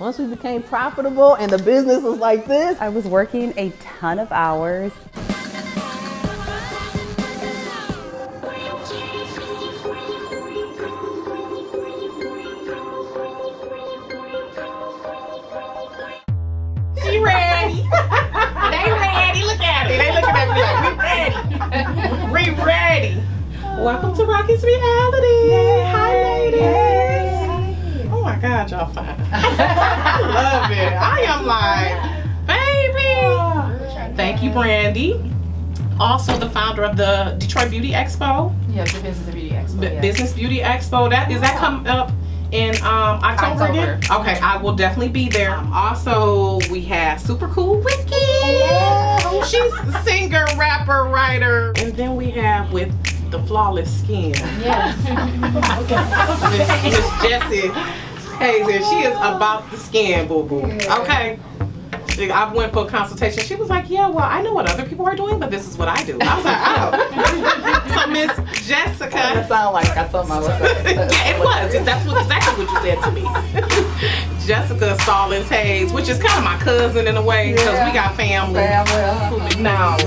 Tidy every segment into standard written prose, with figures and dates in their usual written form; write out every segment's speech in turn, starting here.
Once we became profitable and the business was like this, I was working a ton of hours. She ready. They ready. Look at me. They looking at me like, we ready. We ready. Welcome to Rocky's Reality. Yay. Hi, ladies. Yay. Oh my God, y'all fine. I love it. I am like, baby. Thank you, Brandy. Also the founder of the Detroit Beauty Expo. Yes, the Business Beauty Expo. Yes. Business Beauty Expo. That coming up in October again? Okay, I will definitely be there. Also, we have Super Cool Ricky. Hello. She's a singer, rapper, writer. And then we have with the flawless skin. Yes. Miss Jessie Hazen. She is about the skin, boo-boo. Okay? I went for a consultation. She was like, yeah, well, I know what other people are doing, but this is what I do. I was like, oh. So Miss Jessica. That sounded like I thought my was yeah, it was. That's exactly what you said to me. Jessica Stallings Hayes, which is kind of my cousin in a way, because we got family. Now,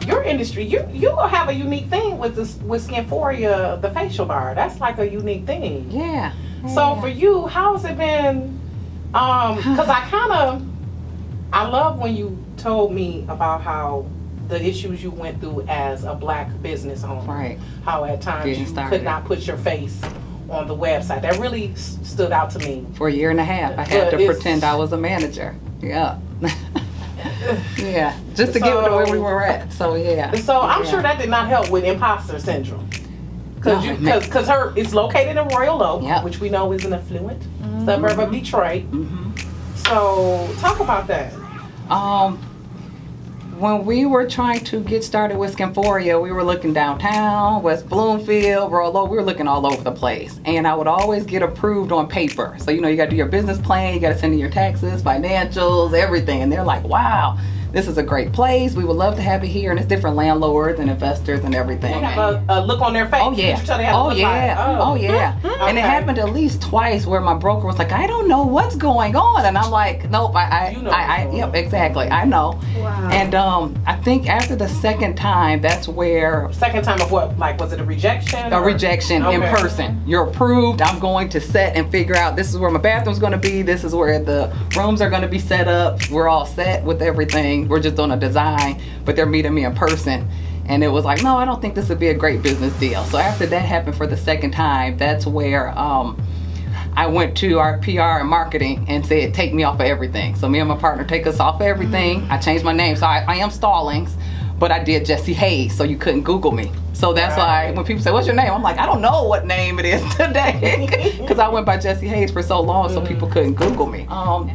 your industry, you have a unique thing with Skinphorea, the facial bar. That's like a unique thing. Yeah. So for you, how has it been? Because I love when you told me about how the issues you went through as a black business owner. Right. How at times you could not put your face on the website. That really stood out to me. For a year and a half, I had to pretend I was a manager. Yeah. Yeah. Just to get to where we were at. So yeah. So I'm sure that did not help with imposter syndrome. Because it's located in Royal Oak, which we know is an affluent suburb of Detroit. So talk about that. When we were trying to get started with Skinphorea, we were looking downtown, West Bloomfield, Royal Oak. We were looking all over the place. And I would always get approved on paper. So, you got to do your business plan, you got to send in your taxes, financials, everything. And they're like, wow, this is a great place. We would love to have it here. And it's different landlords and investors and everything. They have a look on their face. Oh, yeah. Oh, yeah. And it happened at least twice where my broker was like, I don't know what's going on. And I'm like, nope, yep, exactly. I know. Wow. And I think after the second time, that's where... Second time of what? Like, was it a rejection? A rejection in person. You're approved. I'm going to set and figure out this is where my bathroom's going to be. This is where the rooms are going to be set up. We're all set with everything. We're just doing a design, but they're meeting me in person. And it was like, no, I don't think this would be a great business deal. So after that happened for the second time, that's where I went to our PR and marketing and said, take me off of everything. So me and my partner take us off of everything. I changed my name. So I am Stallings, but I did Jessie Hayes, so you couldn't Google me. So that's why when people say, what's your name? I'm like, I don't know what name it is today. Because I went by Jessie Hayes for so long, so people couldn't Google me.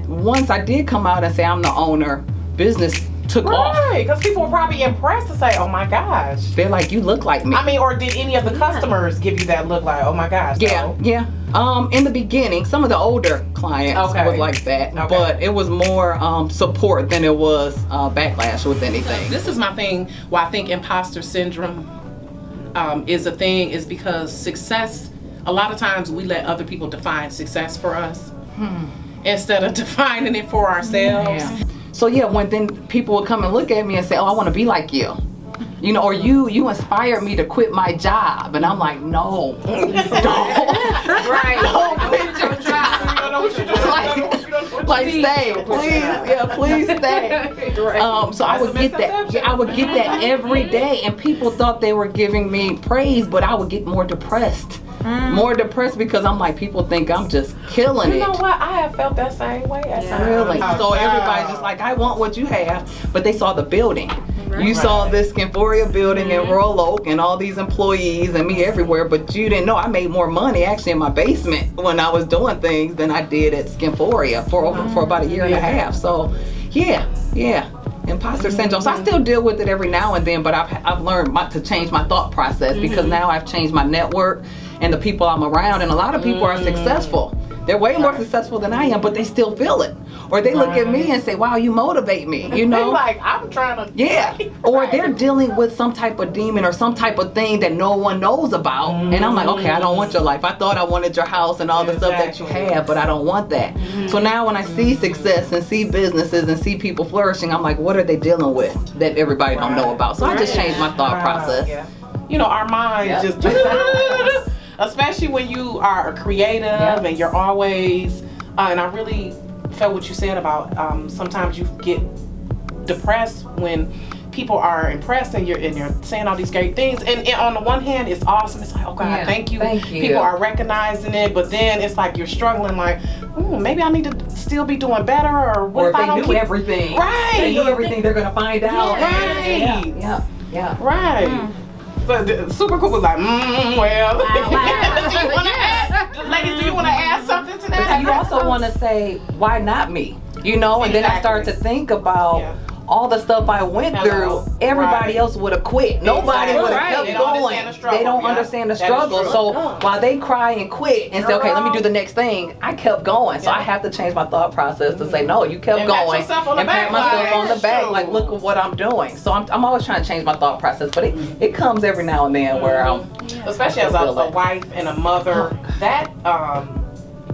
Once I did come out and say I'm the owner, business took off. Right, because people were probably impressed to say, oh my gosh. They're like, you look like me. I mean, or did any of the customers give you that look like, oh my gosh? Yeah. In the beginning, some of the older clients was like that, but it was more support than it was backlash with anything. This is my thing, why I think imposter syndrome is a thing, is because success, a lot of times we let other people define success for us instead of defining it for ourselves. Yeah. So yeah, when then people would come and look at me and say, oh, I want to be like you. Or you inspired me to quit my job. And I'm like, no, don't. Right. Don't quit your job. You don't know what you're doing. Like stay, please. Please stay. So I would get that. I would get that every day. And people thought they were giving me praise, but I would get more depressed. More depressed because I'm like, people think I'm just killing it. You know what? I have felt that same way at times. Really? So everybody's just like, I want what you have, but they saw the building. You saw this Skinphorea building in Royal Oak and all these employees and me everywhere, but you didn't know I made more money actually in my basement when I was doing things than I did at Skinphorea for about a year and a half. So yeah. Imposter syndrome. So I still deal with it every now and then, but I've learned to change my thought process because now I've changed my network and the people I'm around, and a lot of people are successful. They're way more successful than I am, but they still feel it. Or they look at me and say, wow, you motivate me, you know? Like, I'm trying to. Yeah. Or they're dealing with some type of demon or some type of thing that no one knows about. And I'm like, okay, I don't want your life. I thought I wanted your house and all the stuff that you have, but I don't want that. So now when I see success and see businesses and see people flourishing, I'm like, what are they dealing with that everybody don't know about? So I just changed my thought process. Yeah. You know, our minds just, especially when you are creative and you're always, and I really felt what you said about sometimes you get depressed when people are impressed and you're saying all these great things, and on the one hand it's awesome, it's like, oh God, thank you. People are recognizing it, but then it's like you're struggling, like, maybe I need to still be doing better, or what or if I don't do everything they do everything they're gonna find out. Right. So the super cool was like, well. Ladies, do you want to add something to that? But you also want to say, why not me? You know, and then I start to think about all the stuff I went through. Everybody else would have quit. Nobody would have kept going. They don't understand the struggle. So while they cry and quit and say, okay, let me do the next thing, I kept going. So I have to change my thought process to say, no, you kept going. And pat myself on the back, like, look at what I'm doing. So I'm always trying to change my thought process, but it comes every now and then where I'm, especially as a wife and a mother, that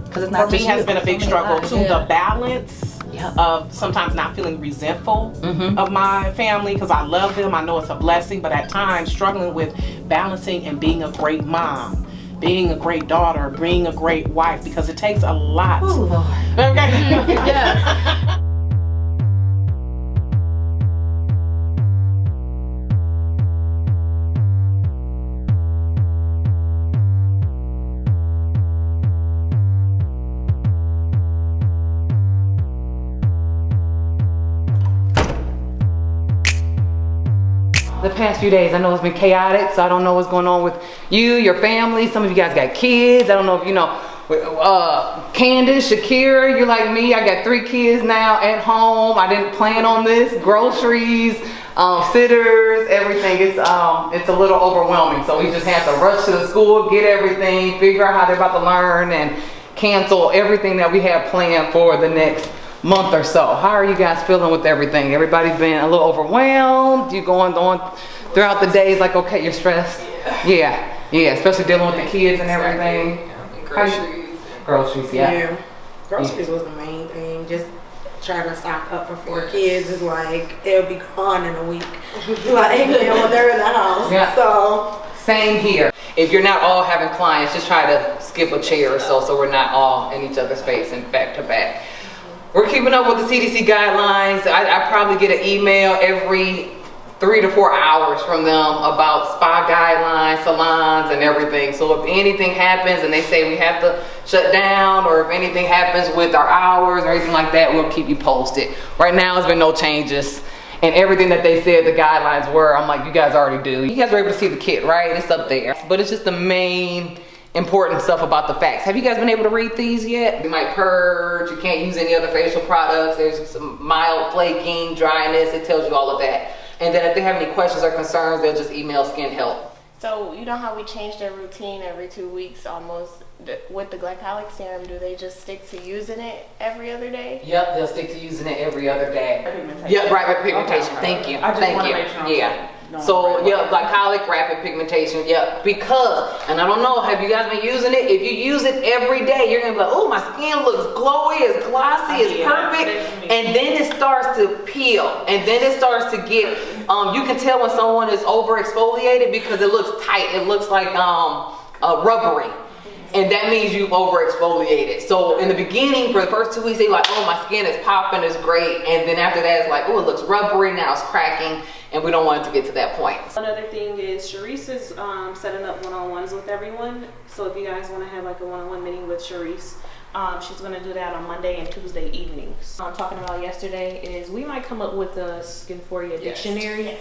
because it's not for me has been a big struggle too. The balance of sometimes not feeling resentful of my family, because I love them, I know it's a blessing, but at times struggling with balancing and being a great mom, being a great daughter, being a great wife, because it takes a lot. Oh, Lord. Okay. Yes. The past few days, I know it's been chaotic, so I don't know what's going on with you, your family. Some of you guys got kids. I don't know if you know, Candace, Shakira, you're like me. I got 3 kids now at home. I didn't plan on this. Groceries, sitters, everything. It's a little overwhelming. So we just have to rush to the school, get everything, figure out how they're about to learn, and cancel everything that we have planned for the next month or so. How are you guys feeling with everything? Everybody's been a little overwhelmed. You going on throughout the days like, okay, you're stressed. Yeah, especially dealing with the kids and everything. Groceries, yeah. Groceries was the main thing. Just trying to stock up for 4 kids is like, it'll be gone in a week. Like, when they're in the house. Yeah. So same here. If you're not all having clients, just try to skip a chair or so we're not all in each other's face and back to back. We're keeping up with the CDC guidelines. I probably get an email every 3 to 4 hours from them about spa guidelines, salons, and everything. So if anything happens and they say we have to shut down, or if anything happens with our hours or anything like that, we'll keep you posted. Right now, there's been no changes. And everything that they said the guidelines were, I'm like, you guys already do. You guys were able to see the kit, right? It's up there. But it's just the main important stuff about the facts. Have you guys been able to read these yet? You might purge, you can't use any other facial products, there's some mild flaking, dryness, it tells you all of that. And then if they have any questions or concerns, they'll just email Skin Help. So you know how we change their routine every 2 weeks almost? With the glycolic serum, do they just stick to using it every other day? Yep, they'll stick to using it every other day. Yep, rapid pigmentation. Okay. Thank you. I just Thank wanna you. make sure Yeah. So yeah, glycolic rapid pigmentation. Yeah, because, and I don't know, have you guys been using it? If you use it every day, you're gonna be like, oh, my skin looks glowy, it's glossy, it's perfect, and then it starts to peel, and then it starts to get. You can tell when someone is over exfoliated because it looks tight. It looks like rubbery. And that means you've over exfoliated. So in the beginning, for the first 2 weeks, they're like, oh, my skin is popping, it's great. And then after that, it's like, oh, it looks rubbery, now it's cracking. And we don't want it to get to that point. Another thing is Sharice is setting up one-on-ones with everyone. So if you guys want to have like a one-on-one meeting with Sharice, she's going to do that on Monday and Tuesday evenings. I'm talking about yesterday is we might come up with a Skinphorea dictionary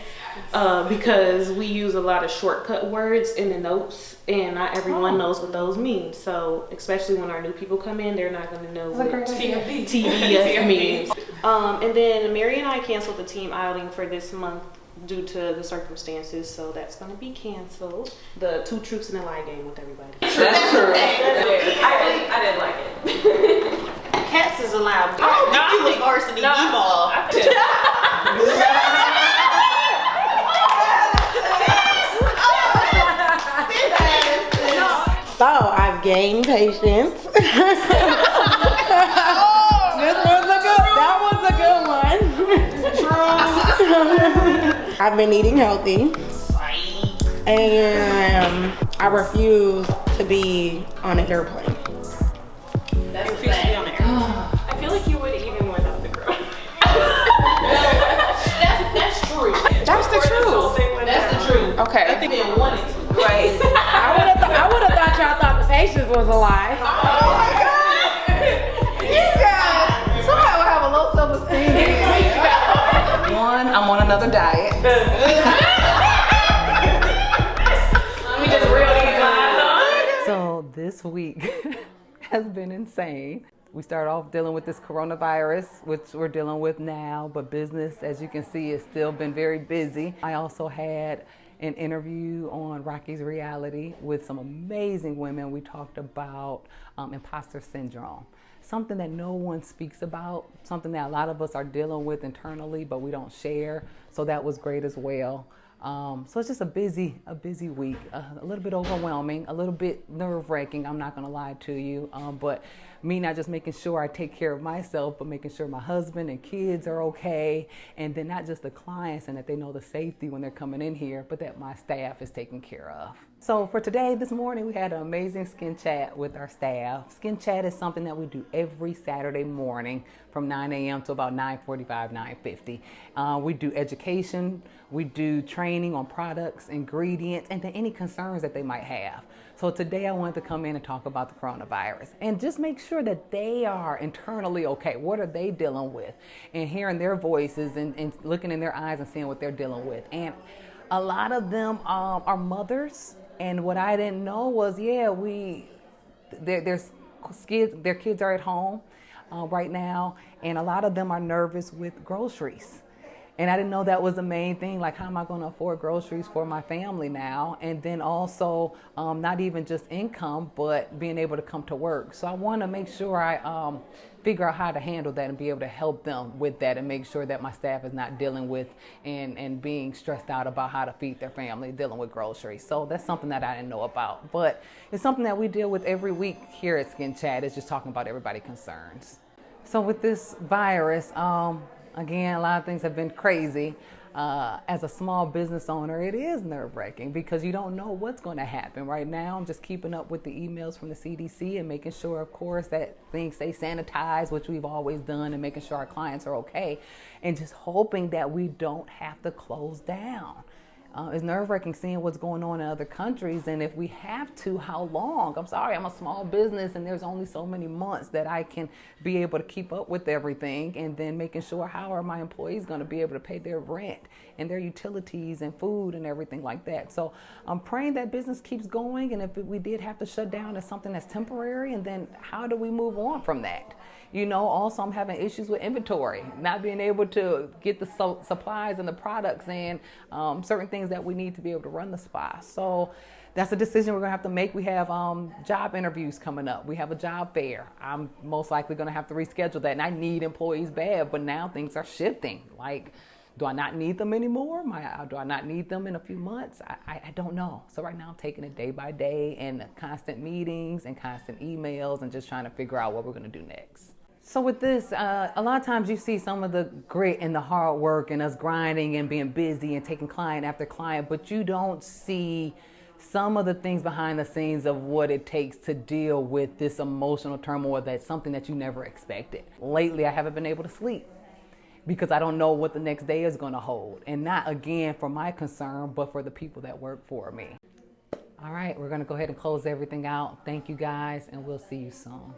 because we use a lot of shortcut words in the notes and not everyone knows what those mean. So especially when our new people come in, they're not going to know what TDF means. And then Mary and I canceled the team outing for this month due to the circumstances, so that's going to be canceled. The 2 truths and a lie game with everybody. That's true. I didn't like it. diversity emo. So I've gained patience. This was a good. That was a good one. True. I've been eating healthy, and I refuse to be on an airplane. That's the thing. I feel like you would even without the girl. That's true. That's the truth. That's the truth. Okay. I think they wanted to. Right. I would have thought y'all thought the patience was a lie. Oh my God! You guys, somebody will have a low self-esteem. One, I'm on another diet. We just reel these lines on. So this week has been insane. We started off dealing with this coronavirus, which we're dealing with now, but business, as you can see, has still been very busy. I also had an interview on Rocky's Reality with some amazing women. We talked about imposter syndrome, something that no one speaks about, something that a lot of us are dealing with internally, but we don't share. So that was great as well. So it's just a busy week, a little bit overwhelming, a little bit nerve-wracking, I'm not gonna lie to you, but me not just making sure I take care of myself, but making sure my husband and kids are okay, and then not just the clients and that they know the safety when they're coming in here, but that my staff is taken care of. So for today, this morning, we had an amazing skin chat with our staff. Skin chat is something that we do every Saturday morning from 9 a.m. to about 9:45, 9:50. We do education, we do training on products, ingredients, and then any concerns that they might have. So today I wanted to come in and talk about the coronavirus and just make sure that they are internally okay. What are they dealing with? And hearing their voices and looking in their eyes and seeing what they're dealing with. And a lot of them are mothers. And what I didn't know was, their kids are at home right now, and a lot of them are nervous with groceries. And I didn't know that was the main thing, like how am I going to afford groceries for my family now? And then also not even just income, but being able to come to work. So I want to make sure I figure out how to handle that and be able to help them with that and make sure that my staff is not dealing with and being stressed out about how to feed their family, dealing with groceries. So that's something that I didn't know about. But it's something that we deal with every week here at Skin Chat. It's just talking about everybody's concerns. So with this virus, again, a lot of things have been crazy. As a small business owner, it is nerve-wracking because you don't know what's going to happen. Right now, I'm just keeping up with the emails from the CDC and making sure, of course, that things stay sanitized, which we've always done, and making sure our clients are okay, and just hoping that we don't have to close down. It's nerve-wracking seeing what's going on in other countries, and if we have to, how long? I'm sorry, I'm a small business, and there's only so many months that I can be able to keep up with everything, and then making sure how are my employees going to be able to pay their rent and their utilities and food and everything like that. So I'm praying that business keeps going, and if we did have to shut down, it's something that's temporary, and then how do we move on from that? You know, also I'm having issues with inventory, not being able to get the supplies and the products and certain things that we need to be able to run the spa. So that's a decision we're gonna have to make. We have job interviews coming up. We have a job fair. I'm most likely gonna have to reschedule that, and I need employees bad, but now things are shifting. Like, do I not need them anymore? Do I not need them in a few months? I don't know. So right now I'm taking it day by day and constant meetings and constant emails and just trying to figure out what we're gonna do next. So with this, a lot of times you see some of the grit and the hard work and us grinding and being busy and taking client after client, but you don't see some of the things behind the scenes of what it takes to deal with this emotional turmoil that's something that you never expected. Lately, I haven't been able to sleep because I don't know what the next day is going to hold. And not, again, for my concern, but for the people that work for me. All right, we're going to go ahead and close everything out. Thank you guys, and we'll see you soon.